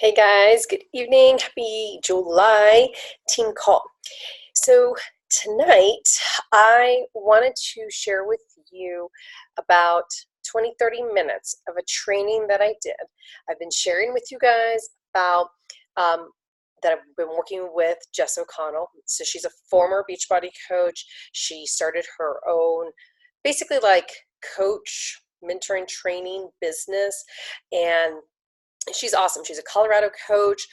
Hey guys, good evening. Happy July team call. So tonight I wanted to share with you about 20, 30 minutes of a training that I did. I've been sharing with you guys about um, that I've been working with Jess O'Connell. So she's a former Beachbody coach. She started her own basically like coach mentoring training business, and she's awesome. She's a Colorado coach.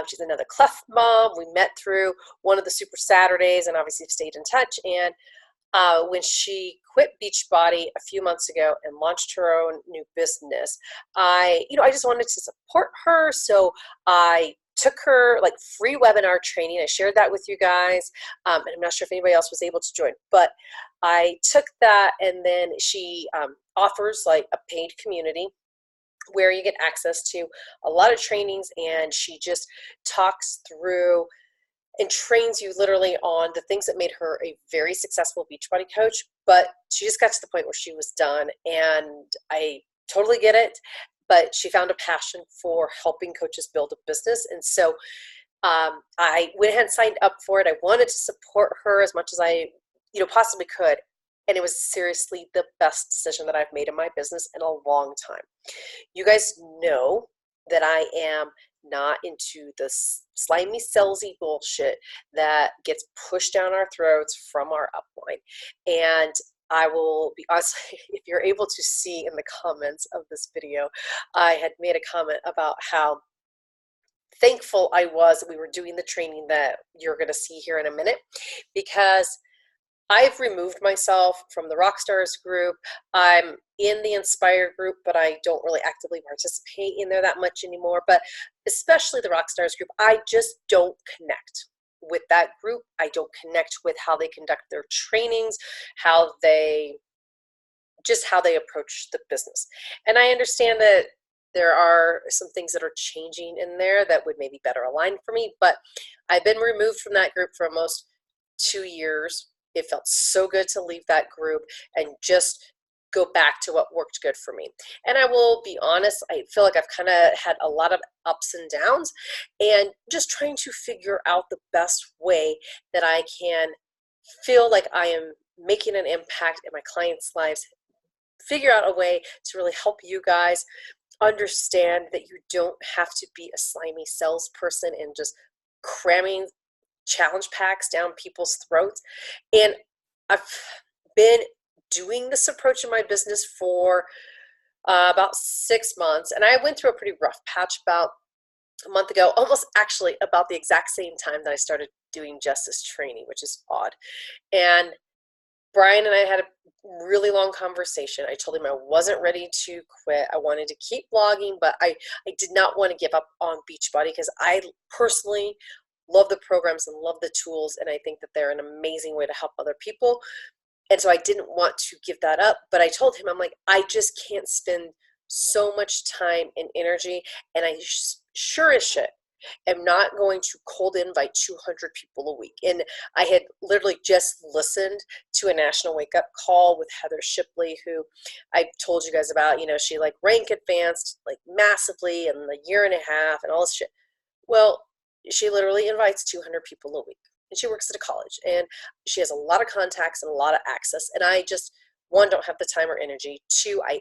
She's another Clef mom. We met through one of the Super Saturdays and obviously have stayed in touch. And when she quit Beachbody a few months ago and launched her own new business, I just wanted to support her. So I took her like free webinar training. I shared that with you guys. And I'm not sure if anybody else was able to join, but I took that, and then she offers like a paid community where you get access to a lot of trainings, and she just talks through and trains you literally on the things that made her a very successful Beachbody coach. But she just got to the point where she was done, and I totally get it. But she found a passion for helping coaches build a business, and so I went ahead and signed up for it. I wanted to support her as much as I possibly could, and it was seriously the best decision that I've made in my business in a long time. You guys know that I am not into the slimy, salesy bullshit that gets pushed down our throats from our upline. And I will be honest, if you're able to see in the comments of this video, I had made a comment about how thankful I was that we were doing the training that you're going to see here in a minute, because I've removed myself from the Rockstars group. I'm in the Inspire group, but I don't really actively participate in there that much anymore. But especially the Rockstars group, I just don't connect with that group. I don't connect with how they conduct their trainings, how they approach the business. And I understand that there are some things that are changing in there that would maybe better align for me, but I've been removed from that group for almost 2 years. It felt so good to leave that group and just go back to what worked good for me. And I will be honest, I feel like I've kind of had a lot of ups and downs, and just trying to figure out the best way that I can feel like I am making an impact in my clients' lives, figure out a way to really help you guys understand that you don't have to be a slimy salesperson and just cramming challenge packs down people's throats. And I've been doing this approach in my business for about 6 months, and I went through a pretty rough patch about a month ago, almost actually about the exact same time that I started doing justice training, which is odd. And Brian and I had a really long conversation. I told him I wasn't ready to quit. I wanted to keep blogging, but I did not want to give up on Beachbody, because I personally love the programs and love the tools, and I think that they're an amazing way to help other people. And so I didn't want to give that up, but I told him, I'm like, I just can't spend so much time and energy, and I sure as shit am not going to cold invite 200 people a week. And I had literally just listened to a national wake up call with Heather Shipley, who I told you guys about. She like rank advanced like massively in a year and a half and all this shit. Well, she literally invites 200 people a week, and she works at a college, and she has a lot of contacts and a lot of access. And I just, one, don't have the time or energy. Two, I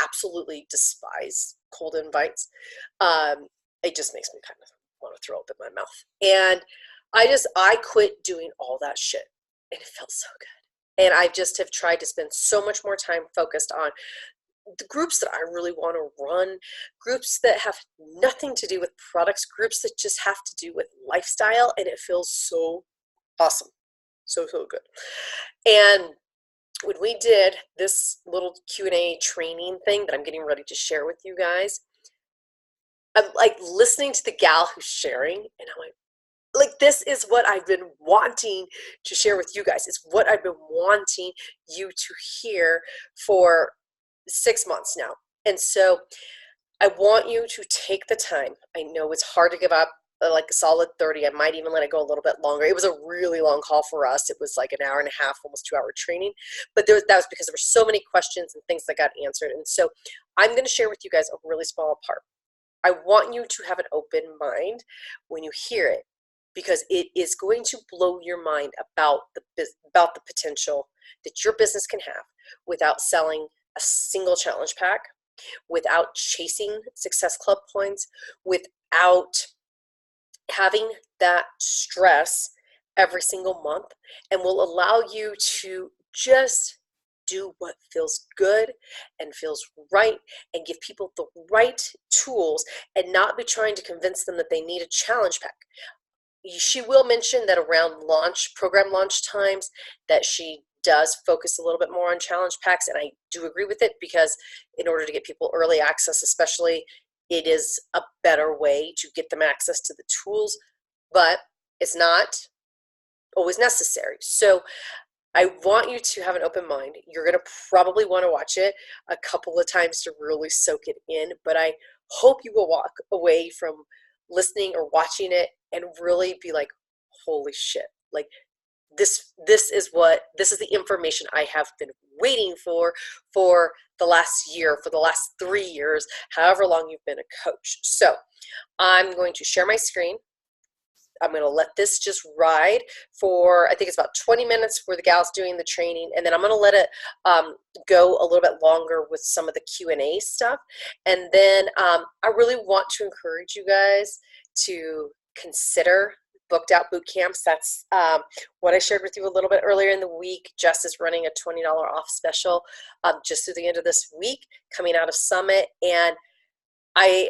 absolutely despise cold invites. It just makes me kind of want to throw up in my mouth. And I quit doing all that shit, and it felt so good. And I just have tried to spend so much more time focused on the groups that I really want to run, groups that have nothing to do with products, groups that just have to do with lifestyle, and it feels so awesome. So, so good. And when we did this little Q&A training thing that I'm getting ready to share with you guys, I'm like listening to the gal who's sharing, and I'm like, this is what I've been wanting to share with you guys. It's what I've been wanting you to hear for 6 months now. And so I want you to take the time. I know it's hard to give up like a solid 30. I might even let it go a little bit longer. It was a really long call for us. It was like an hour and a half, almost 2 hour training. But that was because there were so many questions and things that got answered. And so I'm going to share with you guys a really small part. I want you to have an open mind when you hear it, because it is going to blow your mind about the potential that your business can have without selling a single challenge pack, without chasing Success Club points, without having that stress every single month, and will allow you to just do what feels good and feels right and give people the right tools and not be trying to convince them that they need a challenge pack. She will mention that around program launch times, that she does focus a little bit more on challenge packs, and I do agree with it, because in order to get people early access especially, it is a better way to get them access to the tools, but it's not always necessary. So I want you to have an open mind. You're going to probably want to watch it a couple of times to really soak it in, but I hope you will walk away from listening or watching it and really be like, holy shit, like this is the information I have been waiting for the last year, for the last 3 years, however long you've been a coach. So I'm going to share my screen. I'm going to let this just ride for, I think it's about 20 minutes where the gal's doing the training, and then I'm going to let it go a little bit longer with some of the Q&A stuff. And then I really want to encourage you guys to consider booked out boot camps. That's what I shared with you a little bit earlier in the week. Jess is running a $20 off special just through the end of this week, coming out of Summit, and I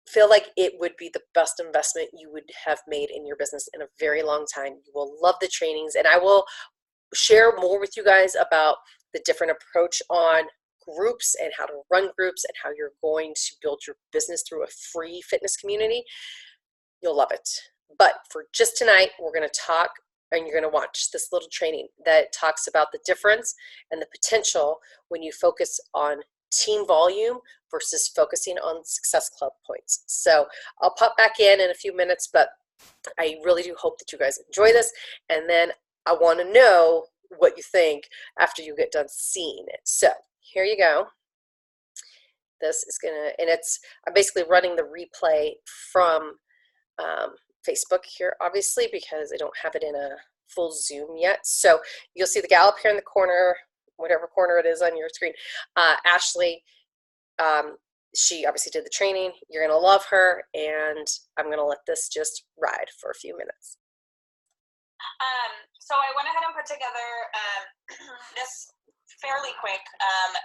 feel like it would be the best investment you would have made in your business in a very long time. You will love the trainings, and I will share more with you guys about the different approach on groups and how to run groups and how you're going to build your business through a free fitness community. You'll love it. But for just tonight, we're going to talk, and you're going to watch this little training that talks about the difference and the potential when you focus on team volume versus focusing on Success Club points. So I'll pop back in a few minutes, but I really do hope that you guys enjoy this, and then I want to know what you think after you get done seeing it. So here you go. This is gonna, and I'm basically running the replay from Facebook here, obviously, because I don't have it in a full zoom yet. So you'll see the gal up here in the corner, whatever corner it is on your screen, Ashley. She obviously did the training. You're going to love her, and I'm going to let this just ride for a few minutes. So I went ahead and put together this fairly quick,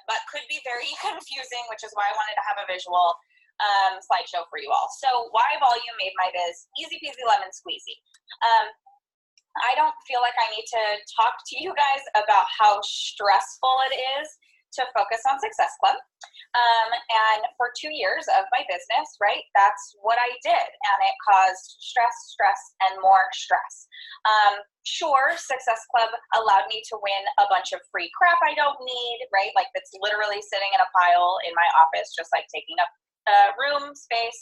but could be very confusing, which is why I wanted to have a visual slideshow for you all. So why volume made my biz easy peasy lemon squeezy. I don't feel like I need to talk to you guys about how stressful it is to focus on Success Club. And for 2 years of my business, right, that's what I did. And it caused stress, and more stress. Sure, Success Club allowed me to win a bunch of free crap I don't need, right? Like that's literally sitting in a pile in my office, just like taking up room space,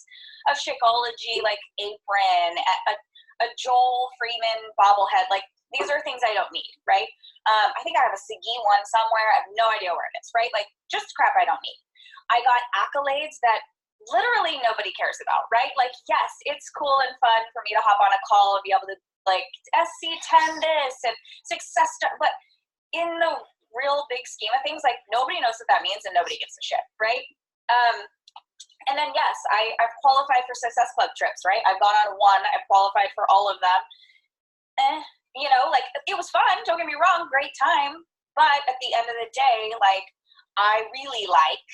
a Shakeology like apron, a Joel Freeman bobblehead. Like these are things I don't need, right? I think I have a Sagi one somewhere. I have no idea where it is, right? Like just crap I don't need. I got accolades that literally nobody cares about, right? Like, yes, it's cool and fun for me to hop on a call and be able to like SC10 this and success stuff, but in the real big scheme of things, like nobody knows what that means and nobody gives a shit, right? And then yes, I've qualified for Success Club trips, right? I've gone on one, I've qualified for all of them. You know, like it was fun, don't get me wrong, great time. But at the end of the day, like I really like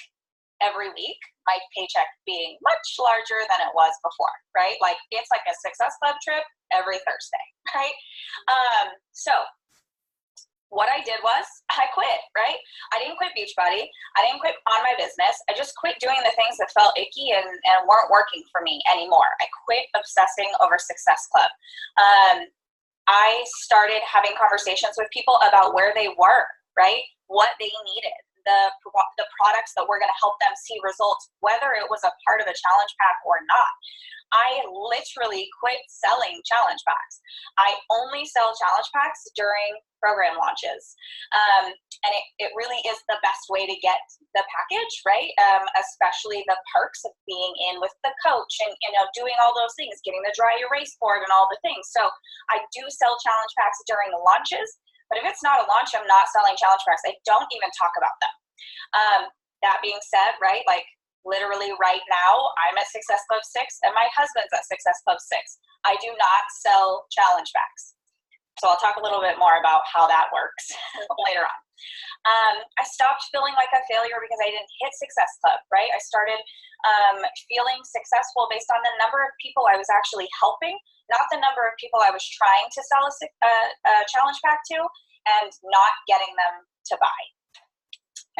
every week my paycheck being much larger than it was before, right? Like it's like a Success Club trip every Thursday, right? So what I did was I quit, right? I didn't quit Beachbody. I didn't quit on my business. I just quit doing the things that felt icky and weren't working for me anymore. I quit obsessing over Success Club. I started having conversations with people about where they were, right? What they needed, the products that were going to help them see results, whether it was a part of the challenge pack or not. I literally quit selling challenge packs. I only sell challenge packs during program launches. And it really is the best way to get the package, right? Especially the perks of being in with the coach and, doing all those things, getting the dry erase board and all the things. So I do sell challenge packs during the launches, but if it's not a launch, I'm not selling challenge packs. I don't even talk about them. That being said, right, like literally right now, I'm at Success Club 6 and my husband's at Success Club 6. I do not sell challenge packs. So I'll talk a little bit more about how that works later on. I stopped feeling like a failure because I didn't hit Success Club, right? I started feeling successful based on the number of people I was actually helping, not the number of people I was trying to sell a challenge pack to and not getting them to buy.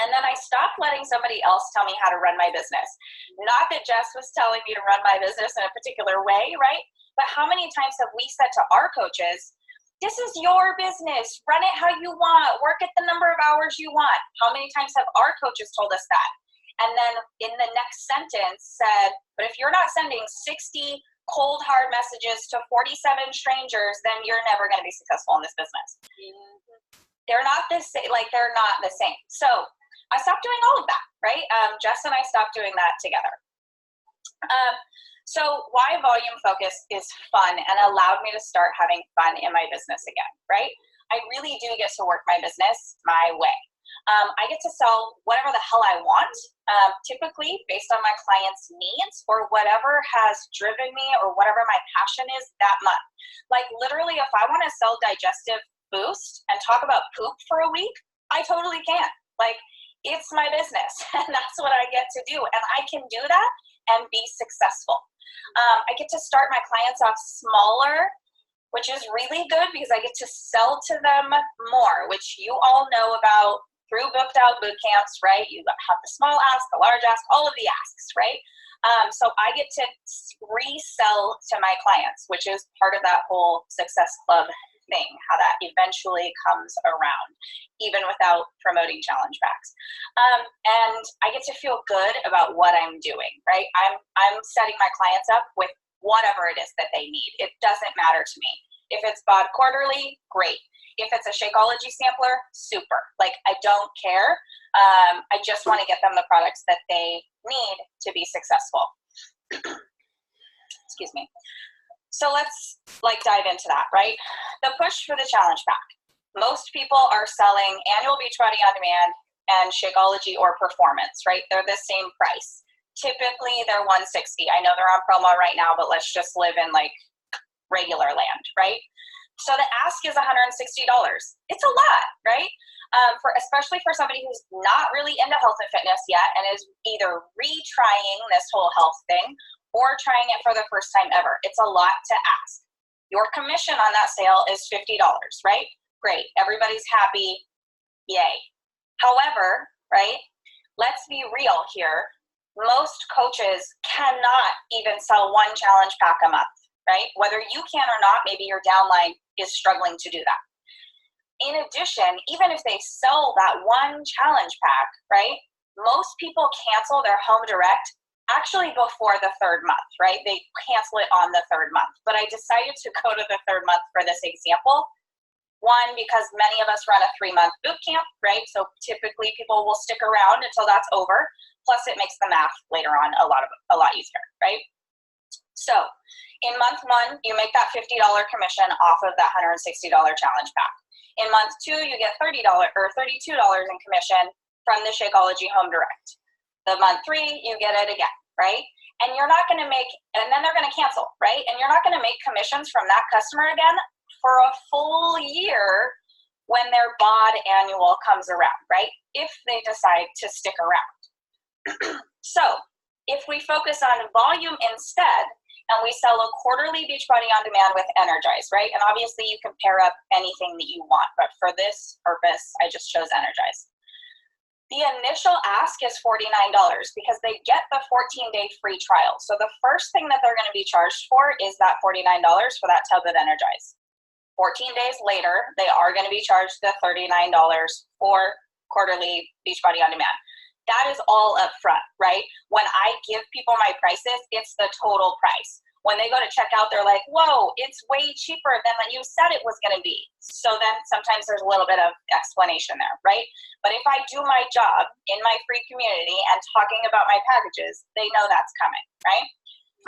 And then I stopped letting somebody else tell me how to run my business. Not that Jess was telling me to run my business in a particular way, right? But how many times have we said to our coaches, this is your business, run it how you want, work at the number of hours you want. How many times have our coaches told us that? And then in the next sentence said, but if you're not sending 60 cold, hard messages to 47 strangers, then you're never going to be successful in this business. They're not the same, they're not the same. So I stopped doing all of that, right? Jess and I stopped doing that together. So why volume focus is fun and allowed me to start having fun in my business again, right? I really do get to work my business my way. I get to sell whatever the hell I want, typically based on my clients' needs or whatever has driven me or whatever my passion is that month. Like literally, if I want to sell Digestive Boost and talk about poop for a week, I totally can. It's my business and that's what I get to do. And I can do that and be successful. I get to start my clients off smaller, which is really good because I get to sell to them more, which you all know about through Booked Out boot camps, right? You have the small ask, the large ask, all of the asks, right? So I get to resell to my clients, which is part of that whole Success Club thing, how that eventually comes around, even without promoting challenge packs. And I get to feel good about what I'm doing, right? I'm setting my clients up with whatever it is that they need. It doesn't matter to me. If it's BOD quarterly, great. If it's a Shakeology sampler, super. I don't care. I just want to get them the products that they need to be successful. Excuse me. So let's dive into that, right? The push for the challenge pack. Most people are selling annual Beachbody On Demand and Shakeology or Performance, right? They're the same price. Typically they're $160. I know they're on promo right now, but let's just live in regular land, right? So the ask is $160. It's a lot, right? Especially for somebody who's not really into health and fitness yet and is either retrying this whole health thing or trying it for the first time ever. It's a lot to ask. Your commission on that sale is $50, right? Great. Everybody's happy. Yay. However, right, let's be real here. Most coaches cannot even sell one challenge pack a month, right? Whether you can or not, maybe your downline is struggling to do that. In addition, even if they sell that one challenge pack, right, most people cancel their home direct actually before the third month, right? They cancel it on the third month. But I decided to go to the third month for this example. One, because many of us run a 3-month boot camp, right? So typically people will stick around until that's over. Plus it makes the math later on a lot easier, right? So in month 1, you make that $50 commission off of that $160 challenge pack. In month 2, you get $30 or $32 in commission from the Shakeology Home Direct. The month 3, you get it again, right? And you're not going to make, and then they're going to cancel, right? And you're not going to make commissions from that customer again for a full year when their BOD annual comes around, right? If they decide to stick around. So if we focus on volume instead, and we sell a quarterly Beachbody On Demand with Energize, right? And obviously you can pair up anything that you want, but for this purpose, I just chose Energize. The initial ask is $49 because they get the 14-day free trial. So the first thing that they're going to be charged for is that $49 for that tub of Energize. 14 days later, they are going to be charged the $39 for quarterly Beachbody On Demand. That is all up front, right? When I give people my prices, it's the total price. When they go to check out, they're like, whoa, it's way cheaper than what you said it was going to be. So then sometimes there's a little bit of explanation there, right? But if I do my job in my free community and talking about my packages, they know that's coming, right?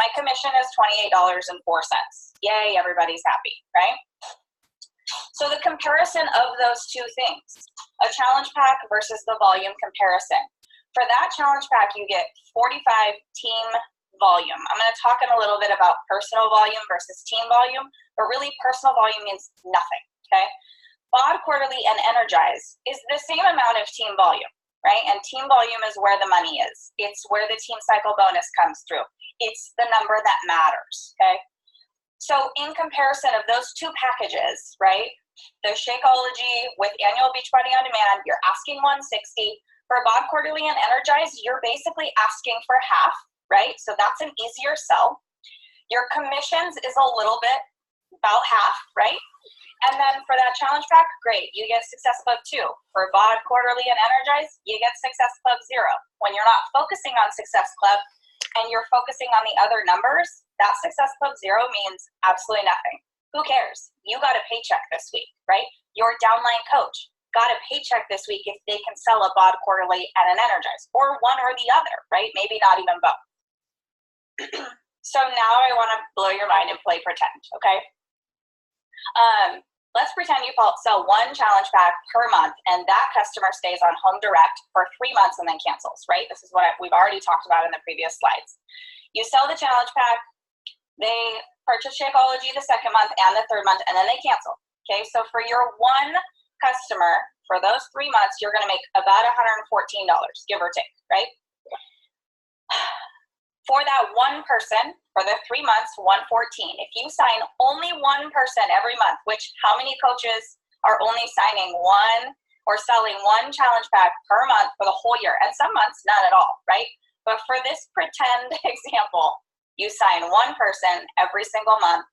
My commission is $28.04. Yay, everybody's happy, right? So the comparison of those two things, a challenge pack versus the volume comparison. For that challenge pack, you get 45 team volume. I'm going to talk in a little bit about personal volume versus team volume, but really personal volume means nothing, okay? BOD Quarterly and Energize is the same amount of team volume, right? And team volume is where the money is. It's where the team cycle bonus comes through. It's the number that matters, okay? So in comparison of those two packages, right, the Shakeology with annual Beachbody On Demand, you're asking $160. For BOD Quarterly and Energize, you're basically asking for half, right? So that's an easier sell. Your commissions is a little bit, about half, right? And then for that challenge pack, great, you get Success Club 2. For BOD Quarterly and Energize, you get Success Club 0. When you're not focusing on Success Club and you're focusing on the other numbers, that Success Club 0 means absolutely nothing. Who cares? You got a paycheck this week, right? Your downline coach got a paycheck this week if they can sell a BOD Quarterly and an Energize, or one or the other, right? Maybe not even both. So now I want to blow your mind and play pretend, okay? Let's pretend you sell one challenge pack per month and that customer stays on Home Direct for 3 months and then cancels, right? This is what we've already talked about in the previous slides. You sell the challenge pack, they purchase Shakeology the second month and the third month, and then they cancel, okay? So for your one customer, for those 3 months, you're going to make about $114, give or take, right? For that one person, for the 3 months, $114. If you sign only one person every month, which how many coaches are only signing one or selling one challenge pack per month for the whole year? And some months, none at all, right? But for this pretend example, you sign one person every single month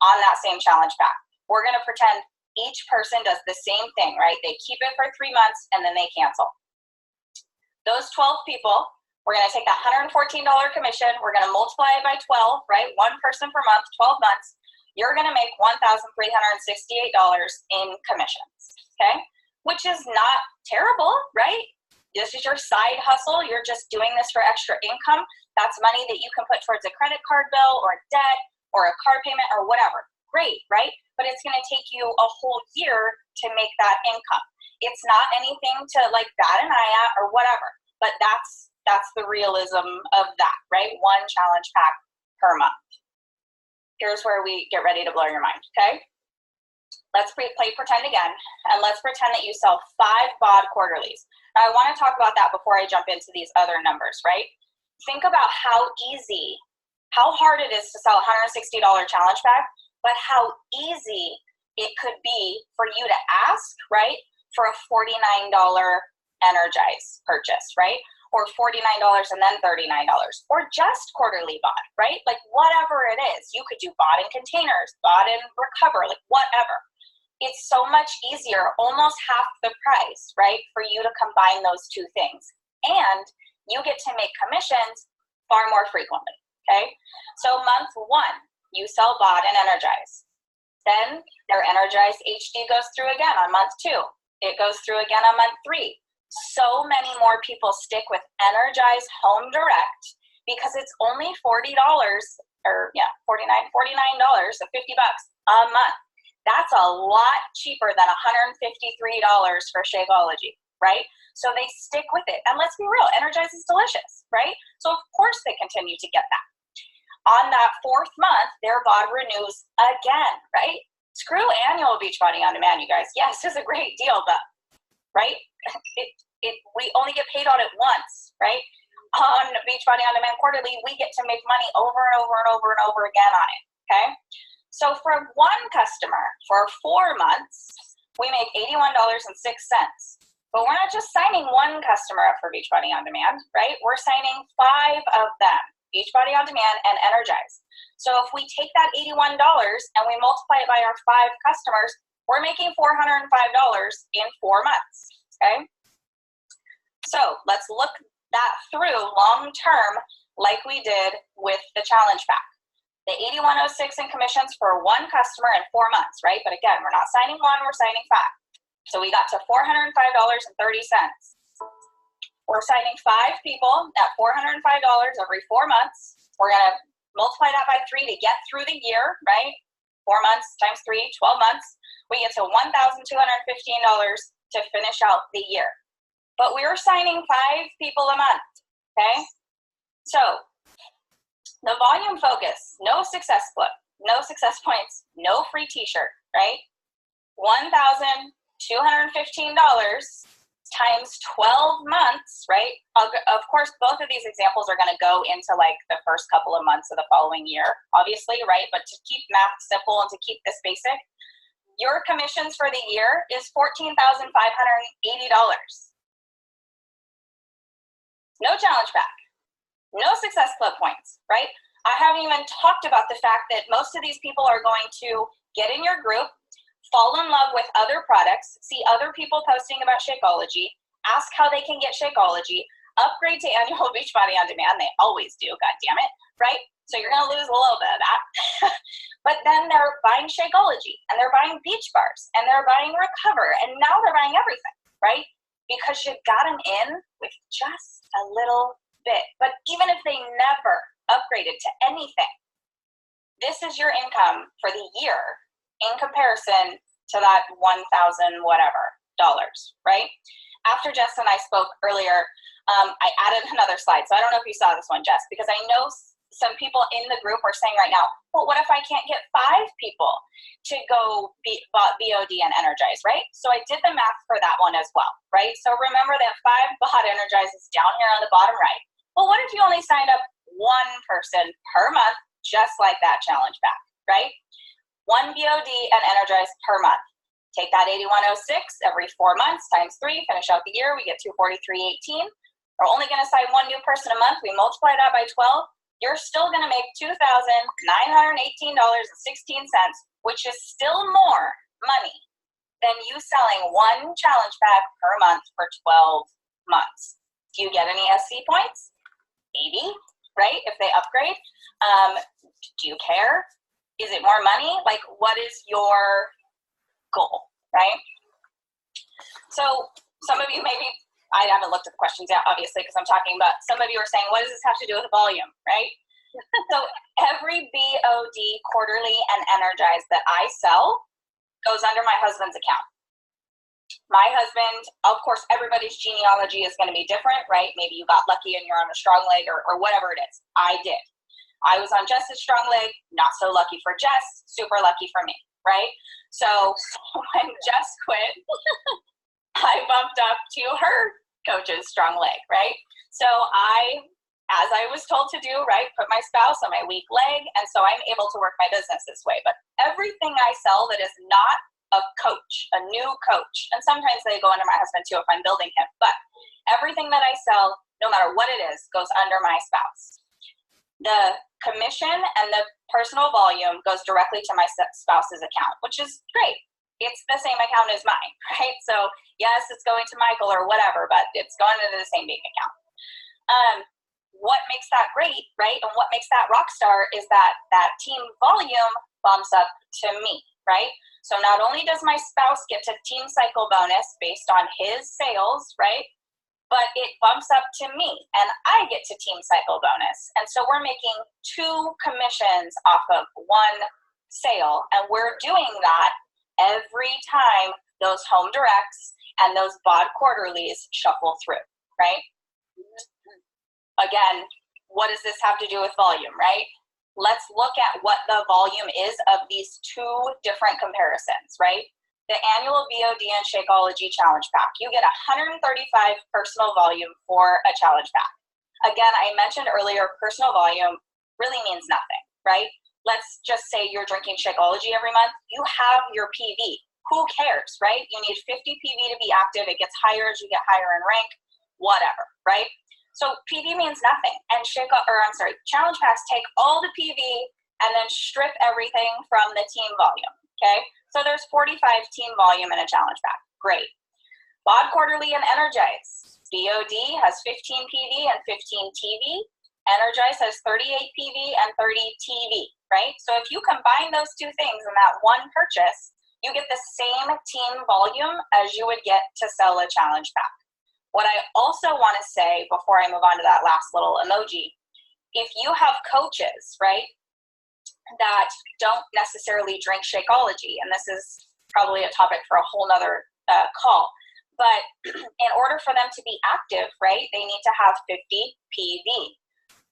on that same challenge pack. We're going to pretend each person does the same thing, right? They keep it for 3 months and then they cancel. Those 12 people, we're going to take that $114 commission, we're going to multiply it by 12, right? One person per month, 12 months. You're going to make $1,368 in commissions, okay? Which is not terrible, right? This is your side hustle. You're just doing this for extra income. That's money that you can put towards a credit card bill or debt or a car payment or whatever. Great, right? But it's going to take you a whole year to make that income. It's not anything to like bat an eye at or whatever, but that's the realism of that, right? One challenge pack per month. Here's where we get ready to blow your mind, okay? Let's play pretend again, and let's pretend that you sell 5 BOD Quarterlies. Now, I want to talk about that before I jump into these other numbers, right? Think about how hard it is to sell a $160 challenge pack, but how easy it could be for you to ask, right, for a $49 Energize purchase, right? Or $49 and then $39, or just quarterly BOD, right? Like whatever it is, you could do BOD in containers, BOD in Recover, like whatever. It's so much easier, almost half the price, right, for you to combine those two things. And you get to make commissions far more frequently, okay? So month 1, you sell BOD and Energize. Then their Energize HD goes through again on month 2. It goes through again on month 3. So many more people stick with Energize Home Direct because it's only $40 or $49, so $50 a month. That's a lot cheaper than $153 for Shakeology, right? So they stick with it. And let's be real, Energize is delicious, right? So of course they continue to get that. On that 4th month, their BOD renews again, right? Screw annual Beachbody On Demand, you guys. Yes, it's a great deal, but, right? We only get paid on it once, right? On Beachbody On Demand Quarterly, we get to make money over and over and over and over again on it, okay? So for one customer, for 4 months, we make $81.06. But we're not just signing one customer up for Beachbody On Demand, right? We're signing 5 of them, Beachbody On Demand and Energize. So if we take that $81 and we multiply it by our 5 customers, we're making $405 in 4 months, okay? So let's look that through long term like we did with the challenge pack. the 8106 in commissions for one customer in 4 months, right? But again, we're not signing one, we're signing 5. So we got to $405.30. We're signing 5 people at $405 every 4 months. We're going to multiply that by 3 to get through the year, right? 4 months times 3, 12 months. We get to $1,215 to finish out the year. But we're signing 5 people a month, okay? So the volume focus, no success clip, no success points, no free t-shirt, right? $1,215 times 12 months, right? Of course, both of these examples are going to go into like the first couple of months of the following year, obviously, right? But to keep math simple and to keep this basic, your commissions for the year is $14,580. No challenge pack, no success club points, right? I haven't even talked about the fact that most of these people are going to get in your group, fall in love with other products, see other people posting about Shakeology, ask how they can get Shakeology, upgrade to annual Beachbody On Demand. They always do, God damn it, right? So you're going to lose a little bit of that. But then they're buying Shakeology, and they're buying beach bars, and they're buying Recover, and now they're buying everything, right? Because you got them in with just a little bit. But even if they never upgraded to anything, this is your income for the year in comparison to that $1,000 whatever dollars, right? After Jess and I spoke earlier, I added another slide. So I don't know if you saw this one, Jess, because I know some people in the group are saying right now, well, what if I can't get 5 people to go BOD and Energize, right? So I did the math for that one as well, right? So remember that 5 bought Energize is down here on the bottom right. Well, what if you only signed up 1 person per month, just like that challenge pack, right? 1 BOD and Energize per month. Take that 8106 every 4 months times 3, finish out the year, we get 243.18. We're only going to sign 1 new person a month. We multiply that by 12. You're still going to make $2,918.16, which is still more money than you selling 1 challenge pack per month for 12 months. Do you get any SC points? 80, right? If they upgrade. Do you care? Is it more money? Like, what is your goal, right? So some of you maybe, I haven't looked at the questions yet, obviously, because I'm talking about, some of you are saying, what does this have to do with volume, right? So every BOD quarterly and Energize that I sell goes under my husband's account. My husband, of course, everybody's genealogy is going to be different, right? Maybe you got lucky and you're on a strong leg or whatever it is. I did. I was on Jess's strong leg, not so lucky for Jess, super lucky for me, right? So when Jess quit, I bumped up to her coach's strong leg, right? So I, as I was told to do, right, put my spouse on my weak leg, and so I'm able to work my business this way. But everything I sell that is not a coach, a new coach, and sometimes they go under my husband too if I'm building him, but everything that I sell, no matter what it is, goes under my spouse. The commission and the personal volume goes directly to my spouse's account, which is great. It's the same account as mine, right? So yes, it's going to Michael or whatever, but it's going into the same bank account. What makes that great, right? And what makes that rock star is that team volume bumps up to me, right? So not only does my spouse get to team cycle bonus based on his sales, right? But it bumps up to me and I get to team cycle bonus. And so we're making 2 commissions off of 1 sale. And we're doing that every time those home directs and those BOD quarterlies shuffle through, right? Again, what does this have to do with volume, right? Let's look at what the volume is of these 2 different comparisons, right? The annual BOD and Shakeology challenge pack. You get 135 personal volume for a challenge pack. Again, I mentioned earlier, personal volume really means nothing, right? Let's just say you're drinking Shakeology every month. You have your PV. Who cares, right? You need 50 PV to be active. It gets higher as you get higher in rank, whatever, right? So PV means nothing. And challenge packs take all the PV and then strip everything from the team volume, okay? So there's 45 team volume in a challenge pack. Great. BOD quarterly and Energize. BOD has 15 PV and 15 TV. Energize has 38 PV and 30 TV, right? So if you combine those two things in that one purchase, you get the same team volume as you would get to sell a challenge pack. What I also want to say before I move on to that last little emoji, if you have coaches, right, that don't necessarily drink Shakeology, and this is probably a topic for a whole nother call, but in order for them to be active, right, they need to have 50 PV.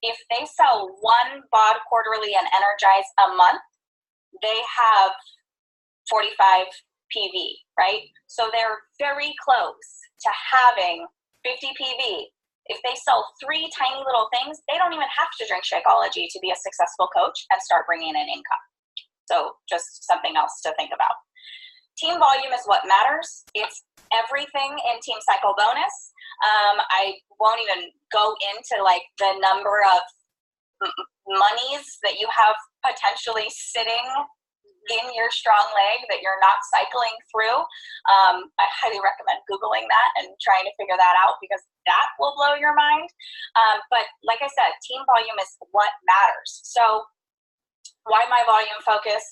If they sell one BOD quarterly and Energize a month, they have 45 PV, right? So they're very close to having 50 PV. If they sell 3 tiny little things, they don't even have to drink Shakeology to be a successful coach and start bringing in income. So just something else to think about. Team volume is what matters. It's everything in Team Cycle Bonus. I won't even go into like the number of monies that you have potentially sitting in your strong leg that you're not cycling through. I highly recommend Googling that and trying to figure that out, because that will blow your mind. But like I said, team volume is what matters. So why my volume focus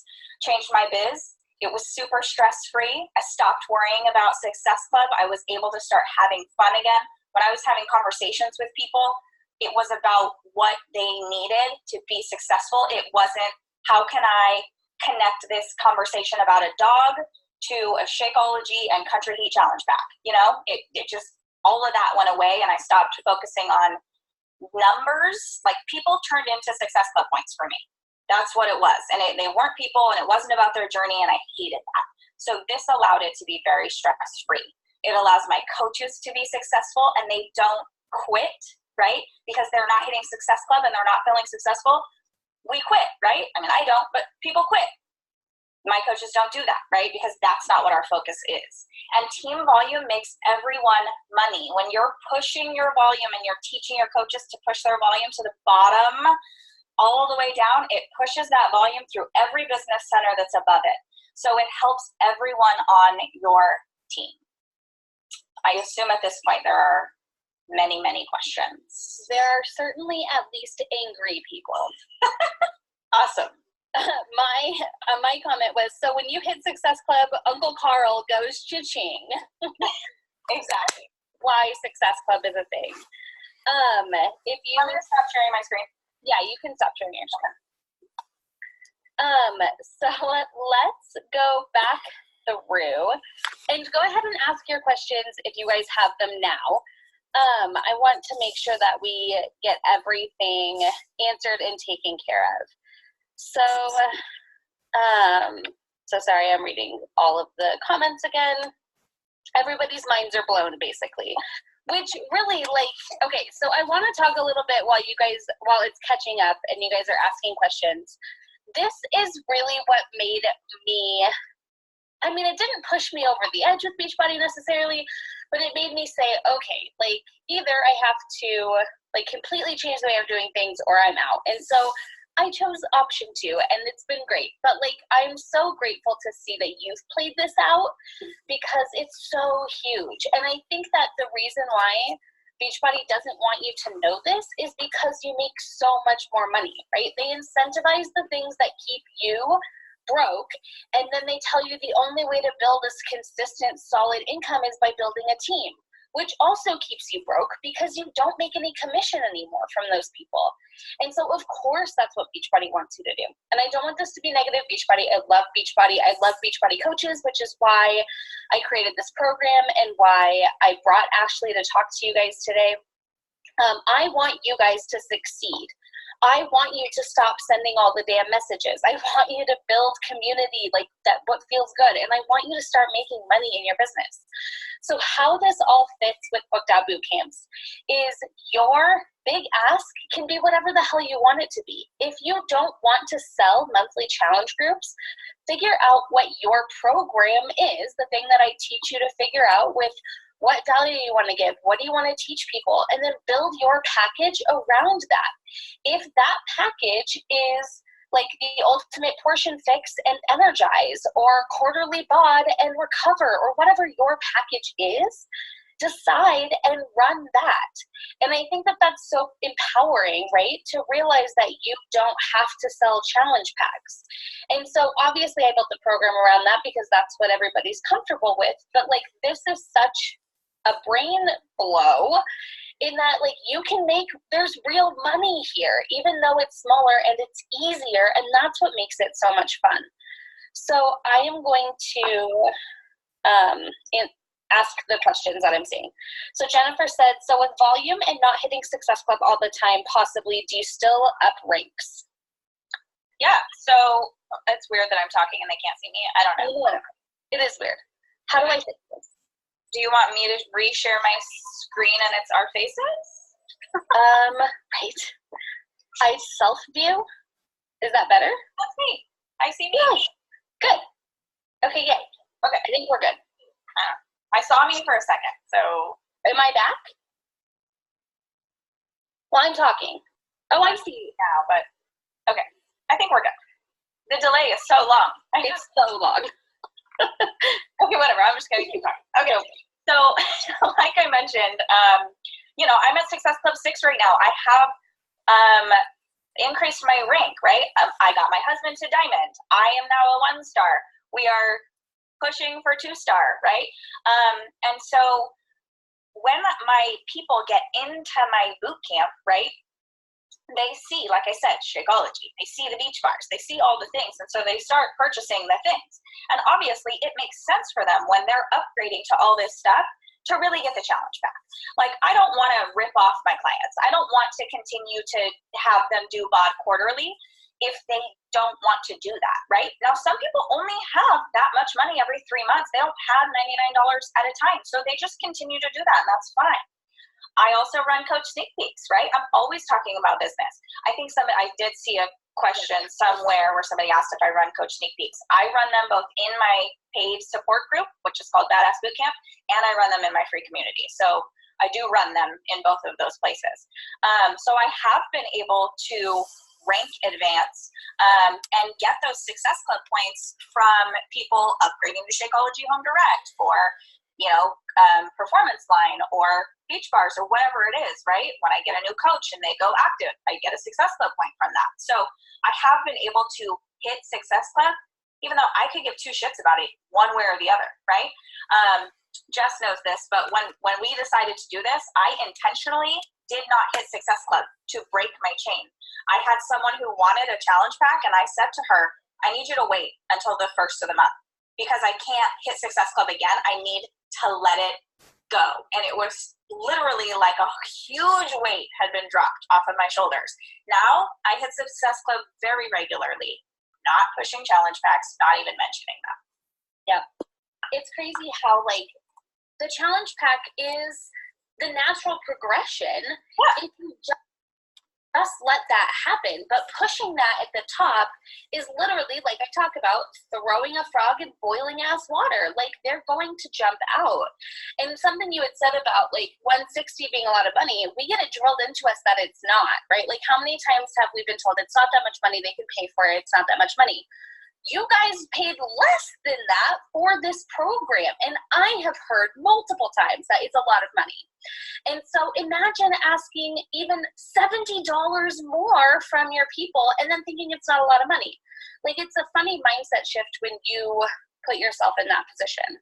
changed my biz? It was super stress-free. I stopped worrying about Success Club. I was able to start having fun again. When I was having conversations with people, it was about what they needed to be successful. It wasn't, how can I connect this conversation about a dog to a Shakeology and Country Heat Challenge pack? You know, it just, all of that went away, and I stopped focusing on numbers. Like, people turned into Success Club points for me. That's what it was. And they weren't people, and it wasn't about their journey, and I hated that. So this allowed it to be very stress-free. It allows my coaches to be successful, and they don't quit, right? Because they're not hitting Success Club and they're not feeling successful. We quit, right? I mean, I don't, but people quit. My coaches don't do that, right? Because that's not what our focus is. And team volume makes everyone money. When you're pushing your volume and you're teaching your coaches to push their volume to the bottom, all the way down, it pushes that volume through every business center that's above it. So it helps everyone on your team. I assume at this point there are many, many questions. There are certainly at least angry people. Awesome. My comment was, so when you hit Success Club, Uncle Carl goes cha-ching. Exactly. Why Success Club is a thing. If you I'm going to stop sharing my screen. Yeah, you can stop sharing your screen. So let's go back through and go ahead and ask your questions if you guys have them now. I want to make sure that we get everything answered and taken care of. So sorry, I'm reading all of the comments again. Everybody's minds are blown, basically. Which really, like, okay, so I want to talk a little bit while it's catching up and you guys are asking questions. This is really what made me, I mean, it didn't push me over the edge with Beachbody necessarily, but it made me say, okay, like, either I have to, like, completely change the way of doing things or I'm out. And so I chose option 2, and it's been great. But, like, I'm so grateful to see that you've played this out because it's so huge. And I think that the reason why Beachbody doesn't want you to know this is because you make so much more money, right? They incentivize the things that keep you broke, and then they tell you the only way to build this consistent, solid income is by building a team, which also keeps you broke because you don't make any commission anymore from those people. And so, of course, that's what Beachbody wants you to do. And I don't want this to be negative. Beachbody, I love Beachbody. I love Beachbody coaches, which is why I created this program and why I brought Ashley to talk to you guys today. I want you guys to succeed. I want you to stop sending all the damn messages. I want you to build community, like that, what feels good. And I want you to start making money in your business. So how this all fits with Booked Out Boot Camps is your big ask can be whatever the hell you want it to be. If you don't want to sell monthly challenge groups, figure out what your program is, the thing that I teach you to figure out with what value you want to give, what do you want to teach people, and then build your package around that. If that package is like the ultimate portion fix and energize, or quarterly bod and recover, or whatever your package is, decide and run that. And I think that that's so empowering, right? To realize that you don't have to sell challenge packs. And so obviously I built the program around that because that's what everybody's comfortable with. But like, this is such a brain blow in that like there's real money here, even though it's smaller and it's easier. And that's what makes it so much fun. So I am going to ask the questions that I'm seeing. So Jennifer said, so with volume and not hitting Success Club all the time, possibly, do you still up ranks? Yeah, so it's weird that I'm talking and they can't see me. I don't know. It is weird. How do I fix this? Do you want me to reshare my screen and it's our faces? Right. I self-view. Is that better? That's me. I see me. Yay. Good. Okay, yay. Okay. I think we're good. I saw me for a second, so. Am I back? Well, I'm talking. Oh, I see you now, but okay. I think we're good. The delay is so long. It's so long. Okay, whatever. I'm just going to keep talking. Okay. So, like I mentioned, I'm at Success Club 6 right now. I have increased my rank, right? I got my husband to Diamond. I am now a 1-star. We are pushing for 2-star, right? And so when my people get into my boot camp, right, they see, like I said, Shakeology. They see the beach bars. They see all the things. And so they start purchasing the things. And obviously it makes sense for them when they're upgrading to all this stuff to really get the challenge back. Like, I don't want to rip off my clients. I don't want to continue to have them do BOD quarterly if they don't want to do that, right? Now, some people only have that much money every 3 months. They don't have $99 at a time. So they just continue to do that, and that's fine. I also run Coach Sneak Peeks, right? I'm always talking about business. I did see a question somewhere where somebody asked if I run Coach Sneak Peeks. I run them both in my paid support group, which is called Badass Bootcamp, and I run them in my free community. So I do run them in both of those places. So I have been able to rank advance and get those Success Club points from people upgrading to Shakeology Home Direct or performance line or beach bars or whatever it is, right? When I get a new coach and they go active, I get a Success Club point from that. So I have been able to hit Success Club, even though I could give 2 shits about it one way or the other, right? Jess knows this, but when we decided to do this, I intentionally did not hit Success Club to break my chain. I had someone who wanted a challenge pack, and I said to her, I need you to wait until the 1st of the month because I can't hit Success Club again. I need to let it go. And it was literally like a huge weight had been dropped off of my shoulders. Now I hit Success Club very regularly, not pushing challenge packs, not even mentioning them. Yeah. It's crazy how like the challenge pack is the natural progression. Yeah. If you just let that happen, but pushing that at the top is literally, like I talk about, throwing a frog in boiling ass water. Like, they're going to jump out. And something you had said about like 160 being a lot of money, we get it drilled into us that it's not, right? Like, how many times have we been told it's not that much money, they can pay for it, it's not that much money? You guys paid less than that for this program. And I have heard multiple times that it's a lot of money. And so imagine asking even $70 more from your people and then thinking it's not a lot of money. Like, it's a funny mindset shift when you put yourself in that position.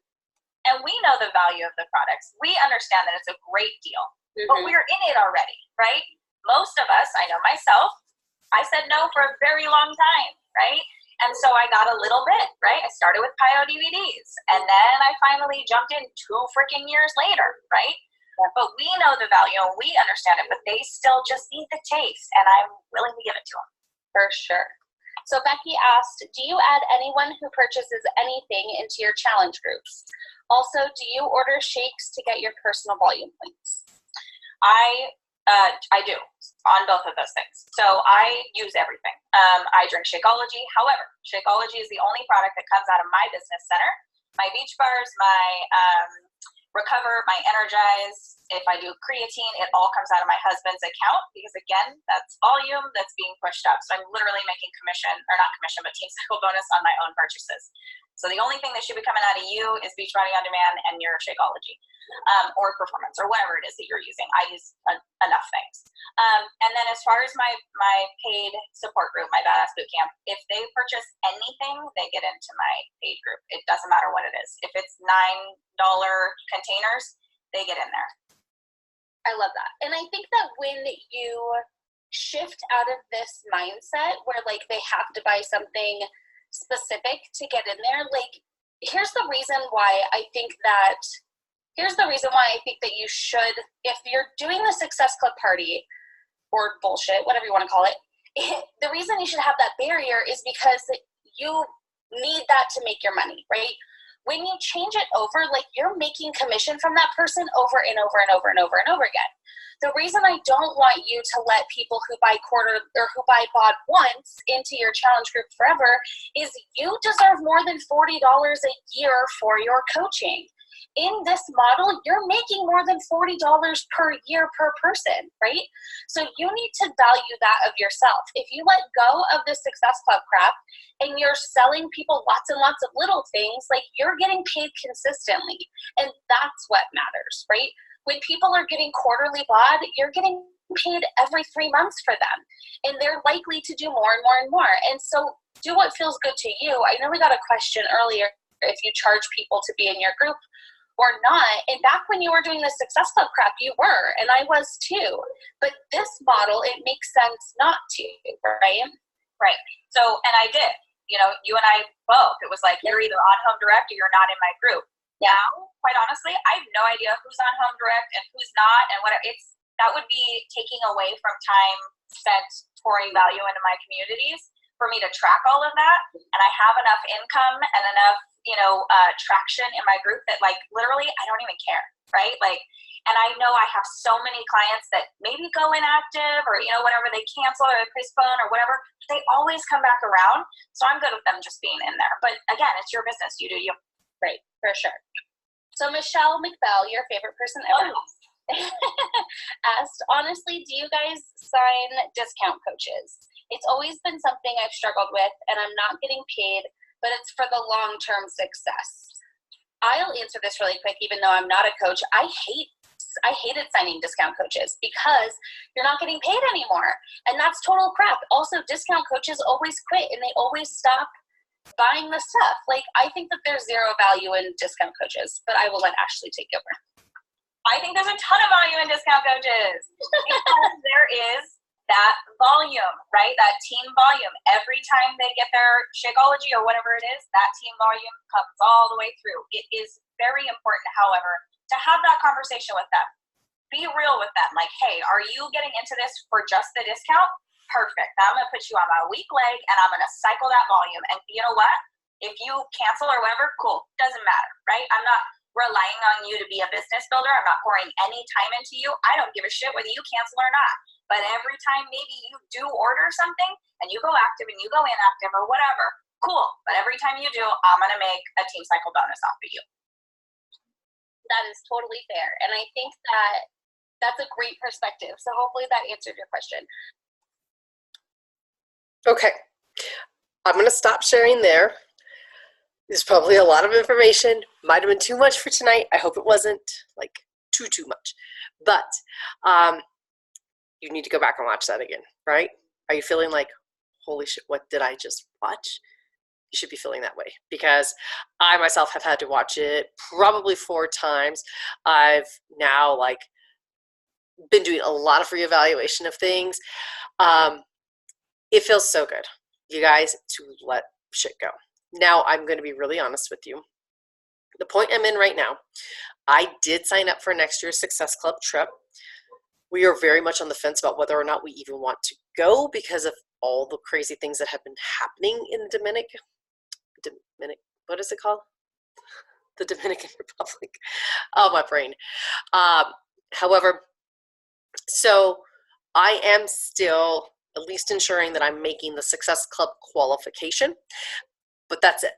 And we know the value of the products. We understand that it's a great deal, but we're in it already, right? Most of us, I know myself, I said no for a very long time, right? And so I got a little bit, right? I started with PIO DVDs, and then I finally jumped in 2 freaking years later, right? But we know the value, and we understand it, but they still just need the taste, and I'm willing to give it to them. For sure. So Becky asked, do you add anyone who purchases anything into your challenge groups? Also, do you order shakes to get your personal volume points? I do on both of those things. So I use everything. I drink Shakeology. However, Shakeology is the only product that comes out of my business center. My beach bars, my Recover, my Energize, If I do creatine, it all comes out of my husband's account because, again, that's volume that's being pushed up. So I'm literally making commission, or not commission, but team cycle bonus on my own purchases. So the only thing that should be coming out of you is Beachbody On Demand and your Shakeology, or Performance, or whatever it is that you're using. I use enough things. And then as far as my paid support group, my Badass Bootcamp, if they purchase anything, they get into my paid group. It doesn't matter what it is. If it's $9 containers, they get in there. I love that. And I think that when you shift out of this mindset where like they have to buy something specific to get in there, like here's the reason why I think that you should, if you're doing the Success Club party or bullshit, whatever you want to call it, the reason you should have that barrier is because you need that to make your money, right? When you change it over, like you're making commission from that person over and over and over and over and over again. The reason I don't want you to let people who buy quarter or who buy bod once into your challenge group forever is you deserve more than $40 a year for your coaching. In this model, you're making more than $40 per year per person, right? So you need to value that of yourself. If you let go of the Success Club crap and you're selling people lots and lots of little things, like you're getting paid consistently. And that's what matters, right? When people are getting quarterly bod, you're getting paid every 3 months for them. And they're likely to do more and more and more. And so do what feels good to you. I know we got a question earlier if you charge people to be in your group or not. And back when you were doing the Success Club crap, you were, and I was too. But this model, it makes sense not to, right? Right. So, and I did, you know, you and I both, it was like, you're either on Home Direct or you're not in my group. Yeah. Now, quite honestly, I have no idea who's on Home Direct and who's not, and what that would be taking away from time spent pouring value into my communities for me to track all of that. And I have enough income and enough, traction in my group that like literally I don't even care, right? Like, and I know I have so many clients that maybe go inactive or whatever, they cancel or they postpone or whatever, they always come back around. So I'm good with them just being in there. But again, it's your business. You do you. Right, for sure. So Michelle McBell, your favorite person ever, asked, honestly, do you guys sign discount coaches? It's always been something I've struggled with, and I'm not getting paid, but it's for the long-term success. I'll answer this really quick, even though I'm not a coach. I hated signing discount coaches because you're not getting paid anymore. And that's total crap. Also, discount coaches always quit and they always stop buying the stuff. Like, I think that there's zero value in discount coaches, but I will let Ashley take over. I think there's a ton of value in discount coaches because there is that volume, right? That team volume. Every time they get their Shakeology or whatever it is, that team volume comes all the way through. It is very important, however, to have that conversation with them. Be real with them. Like, hey, are you getting into this for just the discount? Perfect. Now I'm going to put you on my weak leg and I'm going to cycle that volume. And you know what? If you cancel or whatever, cool. Doesn't matter, right? I'm not relying on you to be a business builder. I'm not pouring any time into you. I don't give a shit whether you cancel or not. But every time maybe you do order something and you go active and you go inactive or whatever, cool. But every time you do, I'm going to make a team cycle bonus off of you. That is totally fair. And I think that that's a great perspective. So hopefully that answered your question. Okay. I'm going to stop sharing there. There's probably a lot of information. Might have been too much for tonight. I hope it wasn't like too much. But you need to go back and watch that again, right? Are you feeling like, holy shit, what did I just watch? You should be feeling that way because I myself have had to watch it probably 4 times. I've now been doing a lot of reevaluation of things. It feels so good, you guys, to let shit go. Now, I'm going to be really honest with you. The point I'm in right now, I did sign up for next year's Success Club trip. We are very much on the fence about whether or not we even want to go because of all the crazy things that have been happening in the Dominican, what is it called? The Dominican Republic. Oh, my brain. However, so I am still at least ensuring that I'm making the Success Club qualification, but that's it.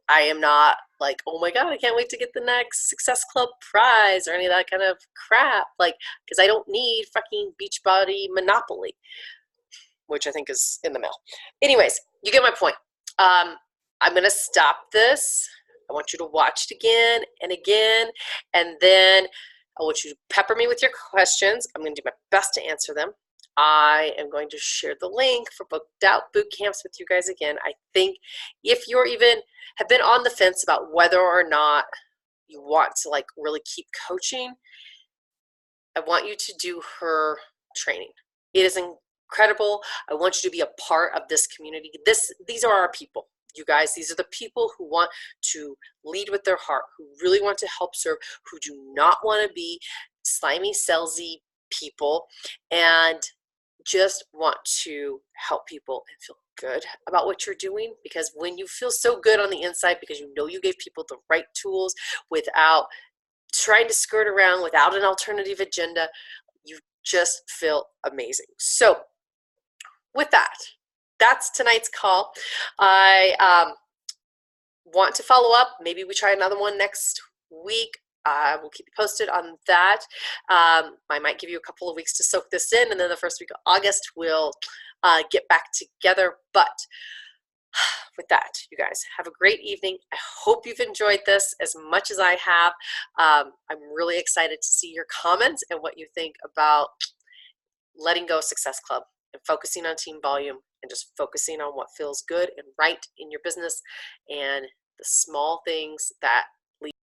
I am not like, oh my God, I can't wait to get the next Success Club prize or any of that kind of crap. Like, because I don't need fucking Beachbody Monopoly, which I think is in the mail. Anyways, you get my point. I'm going to stop this. I want you to watch it again and again, and then I want you to pepper me with your questions. I'm going to do my best to answer them. I am going to share the link for Booked Out boot camps with you guys again. I think if you're even have been on the fence about whether or not you want to like really keep coaching, I want you to do her training. It is incredible. I want you to be a part of this community. These are our people. You guys, these are the people who want to lead with their heart, who really want to help serve, who do not want to be slimy, salesy people, and just want to help people and feel good about what you're doing. Because when you feel so good on the inside because you know you gave people the right tools without trying to skirt around, without an alternative agenda, you just feel amazing. So with that, that's tonight's call. I want to follow up. Maybe we try another one next week. I will keep you posted on that. I might give you a couple of weeks to soak this in, and then the first week of August we'll get back together. But with that, you guys, have a great evening. I hope you've enjoyed this as much as I have. I'm really excited to see your comments and what you think about letting go of Success Club and focusing on team volume and just focusing on what feels good and right in your business and the small things that